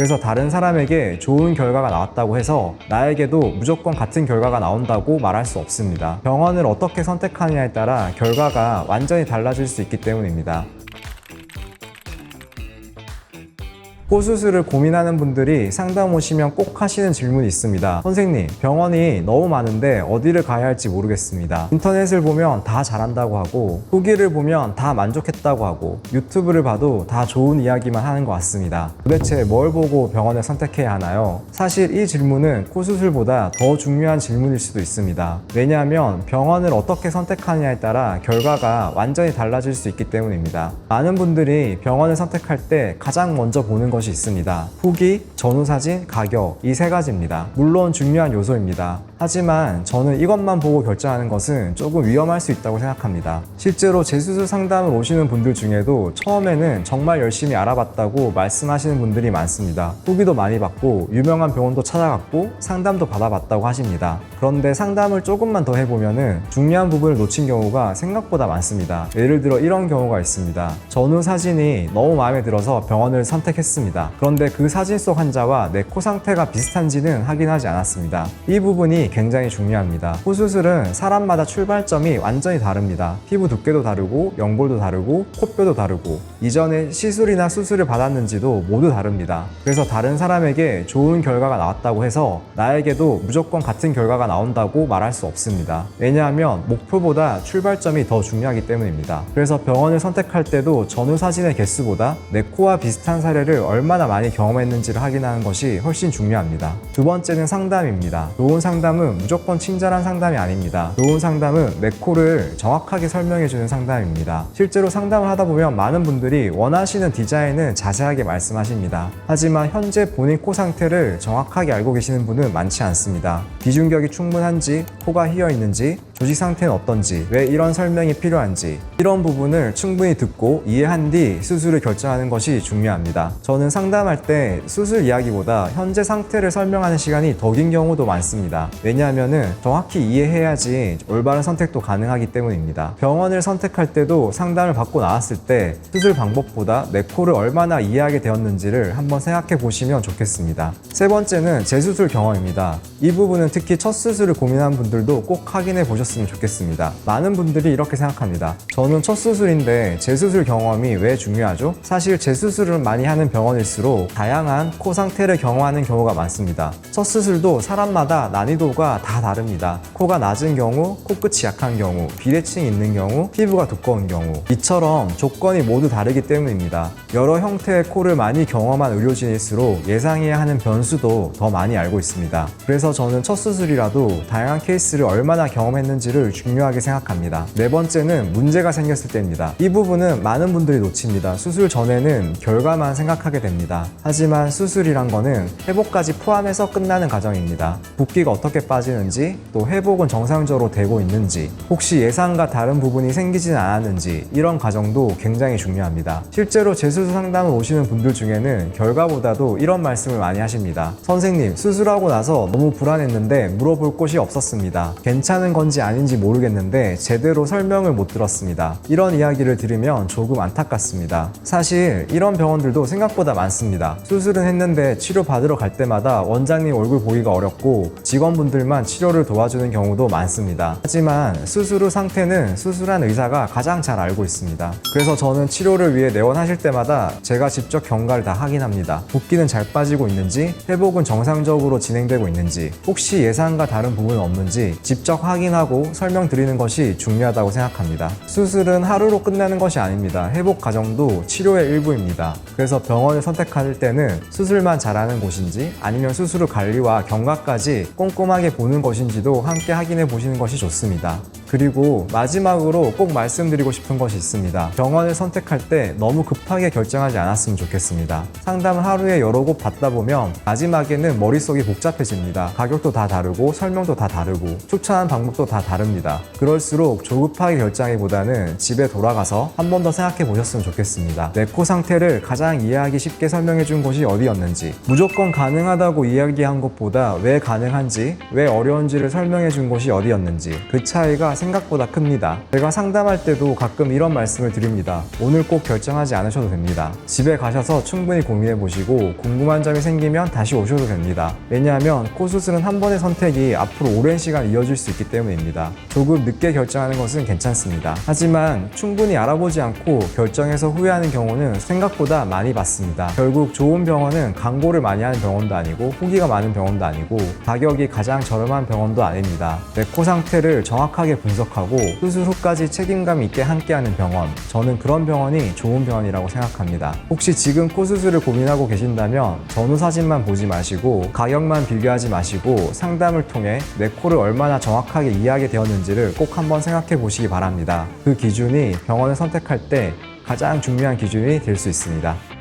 그래서 다른 사람에게 좋은 결과가 나왔다고 해서 나에게도 무조건 같은 결과가 나온다고 말할 수 없습니다. 병원을 어떻게 선택하느냐에 따라 결과가 완전히 달라질 수 있기 때문입니다. 코수술을 고민하는 분들이 상담 오시면 꼭 하시는 질문이 있습니다. 선생님, 병원이 너무 많은데 어디를 가야 할지 모르겠습니다. 인터넷을 보면 다 잘한다고 하고 후기를 보면 다 만족했다고 하고 유튜브를 봐도 다 좋은 이야기만 하는 것 같습니다. 도대체 뭘 보고 병원을 선택해야 하나요? 사실 이 질문은 코수술보다 더 중요한 질문일 수도 있습니다. 왜냐하면 병원을 어떻게 선택하느냐에 따라 결과가 완전히 달라질 수 있기 때문입니다. 많은 분들이 병원을 선택할 때 가장 먼저 보는 것이 있습니다. 후기, 전후사진, 가격, 이 세 가지입니다. 물론 중요한 요소입니다. 하지만 저는 이것만 보고 결정하는 것은 조금 위험할 수 있다고 생각합니다. 실제로 재수술 상담을 오시는 분들 중에도 처음에는 정말 열심히 알아봤다고 말씀하시는 분들이 많습니다. 후기도 많이 받고 유명한 병원도 찾아갔고 상담도 받아봤다고 하십니다. 그런데 상담을 조금만 더 해보면은 중요한 부분을 놓친 경우가 생각보다 많습니다. 예를 들어 이런 경우가 있습니다. 전후 사진이 너무 마음에 들어서 병원을 선택했습니다. 그런데 그 사진 속 환자와 내 코 상태가 비슷한지는 확인하지 않았습니다. 이 부분이 굉장히 중요합니다. 코수술은 사람마다 출발점이 완전히 다릅니다. 피부 두께도 다르고 연골도 다르고 코뼈도 다르고 이전에 시술이나 수술을 받았는지도 모두 다릅니다. 그래서 다른 사람에게 좋은 결과가 나왔다고 해서 나에게도 무조건 같은 결과가 나온다고 말할 수 없습니다. 왜냐하면 목표보다 출발점이 더 중요하기 때문입니다. 그래서 병원을 선택할 때도 전후 사진의 개수보다 내 코와 비슷한 사례를 얼마나 많이 경험했는지를 확인하는 것이 훨씬 중요합니다. 두 번째는 상담입니다. 좋은 상담은 무조건 친절한 상담이 아닙니다. 좋은 상담은 내 코를 정확하게 설명해주는 상담입니다. 실제로 상담을 하다 보면 많은 분들이 원하시는 디자인은 자세하게 말씀하십니다. 하지만 현재 본인 코 상태를 정확하게 알고 계시는 분은 많지 않습니다. 비중격이 충분한지, 코가 휘어 있는지, 조직 상태는 어떤지, 왜 이런 설명이 필요한지 이런 부분을 충분히 듣고 이해한 뒤 수술을 결정하는 것이 중요합니다. 저는 상담할 때 수술 이야기보다 현재 상태를 설명하는 시간이 더 긴 경우도 많습니다. 왜냐하면 정확히 이해해야지 올바른 선택도 가능하기 때문입니다. 병원을 선택할 때도 상담을 받고 나왔을 때 수술 방법보다 내 코를 얼마나 이해하게 되었는지를 한번 생각해 보시면 좋겠습니다. 세 번째는 재수술 경험입니다. 이 부분은 특히 첫 수술을 고민하는 분들도 꼭 확인해 보셨으면 좋겠습니다. 많은 분들이 이렇게 생각합니다. 저는 첫 수술인데 재수술 경험이 왜 중요하죠? 사실 재수술을 많이 하는 병원일수록 다양한 코 상태를 경험하는 경우가 많습니다. 첫 수술도 사람마다 난이도가 다 다릅니다. 코가 낮은 경우, 코끝이 약한 경우, 비대칭이 있는 경우, 피부가 두꺼운 경우 이처럼 조건이 모두 다르기 때문입니다. 여러 형태의 코를 많이 경험한 의료진일수록 예상해야 하는 변수도 더 많이 알고 있습니다. 그래서 저는 첫 수술이라도 다양한 케이스를 얼마나 경험했는지를 중요하게 생각합니다. 네 번째는 문제가 생겼을 때입니다. 이 부분은 많은 분들이 놓칩니다. 수술 전에는 결과만 생각하게 됩니다. 하지만 수술이란 거는 회복까지 포함해서 끝나는 과정입니다. 붓기가 어떻게 빠지는지, 또 회복은 정상적으로 되고 있는지, 혹시 예상과 다른 부분이 생기지는 않았는지 이런 과정도 굉장히 중요합니다. 실제로 재수술 상담을 오시는 분들 중에는 결과보다도 이런 말씀을 많이 하십니다. 선생님, 수술하고 나서 너무 불안했는데 물어볼 곳이 없었습니다. 괜찮은 건지 아닌지 모르겠는데 제대로 설명을 못 들었습니다. 이런 이야기를 들으면 조금 안타깝습니다. 사실 이런 병원들도 생각보다 많습니다. 수술은 했는데 치료 받으러 갈 때마다 원장님 얼굴 보기가 어렵고 직원분들만 치료를 도와주는 경우도 많습니다. 하지만 수술 후 상태는 수술한 의사가 가장 잘 알고 있습니다. 그래서 저는 치료를 위해 내원하실 때마다 제가 직접 경과를 다 확인합니다. 붓기는 잘 빠지고 있는지, 회복은 정상적으로 진행되고 있는지, 혹시 예상과 다른 부분은 없는지 직접 확인하고 설명드리는 것이 중요하다고 생각합니다. 수술은 하루로 끝나는 것이 아닙니다. 회복 과정도 치료의 일부입니다. 그래서 병원을 선택할 때는 수술만 잘하는 곳인지 아니면 수술 후 관리와 경과까지 꼼꼼하게 보는 것인지도 함께 확인해 보시는 것이 좋습니다. 그리고 마지막으로 꼭 말씀드리고 싶은 것이 있습니다. 병원을 선택할 때 너무 급하게 결정하지 않았으면 좋겠습니다. 상담을 하루에 여러 곳 받다 보면 마지막에는 머릿속이 복잡해집니다. 가격도 다 다르고 설명도 다 다르고 추천하는 방법도 다 다릅니다. 그럴수록 조급하게 결정하기보다는 집에 돌아가서 한 번 더 생각해 보셨으면 좋겠습니다. 내 코 상태를 가장 이해하기 쉽게 설명해 준 곳이 어디였는지, 무조건 가능하다고 이야기한 것보다 왜 가능한지, 왜 어려운지를 설명해 준 곳이 어디였는지, 그 차이가 생각보다 큽니다. 제가 상담할 때도 가끔 이런 말씀을 드립니다. 오늘 꼭 결정하지 않으셔도 됩니다. 집에 가셔서 충분히 고민해 보시고 궁금한 점이 생기면 다시 오셔도 됩니다. 왜냐하면 코 수술은 한 번의 선택이 앞으로 오랜 시간 이어질 수 있기 때문입니다. 조금 늦게 결정하는 것은 괜찮습니다. 하지만 충분히 알아보지 않고 결정해서 후회하는 경우는 생각보다 많이 봤습니다. 결국 좋은 병원은 광고를 많이 하는 병원도 아니고 후기가 많은 병원도 아니고 가격이 가장 저렴한 병원도 아닙니다. 내 코 상태를 정확하게 분석하고 수술 후까지 책임감 있게 함께하는 병원, 저는 그런 병원이 좋은 병원이라고 생각합니다. 혹시 지금 코 수술을 고민하고 계신다면 전후 사진만 보지 마시고 가격만 비교하지 마시고 상담을 통해 내 코를 얼마나 정확하게 이해하게 되었는지를 꼭 한번 생각해 보시기 바랍니다. 그 기준이 병원을 선택할 때 가장 중요한 기준이 될 수 있습니다.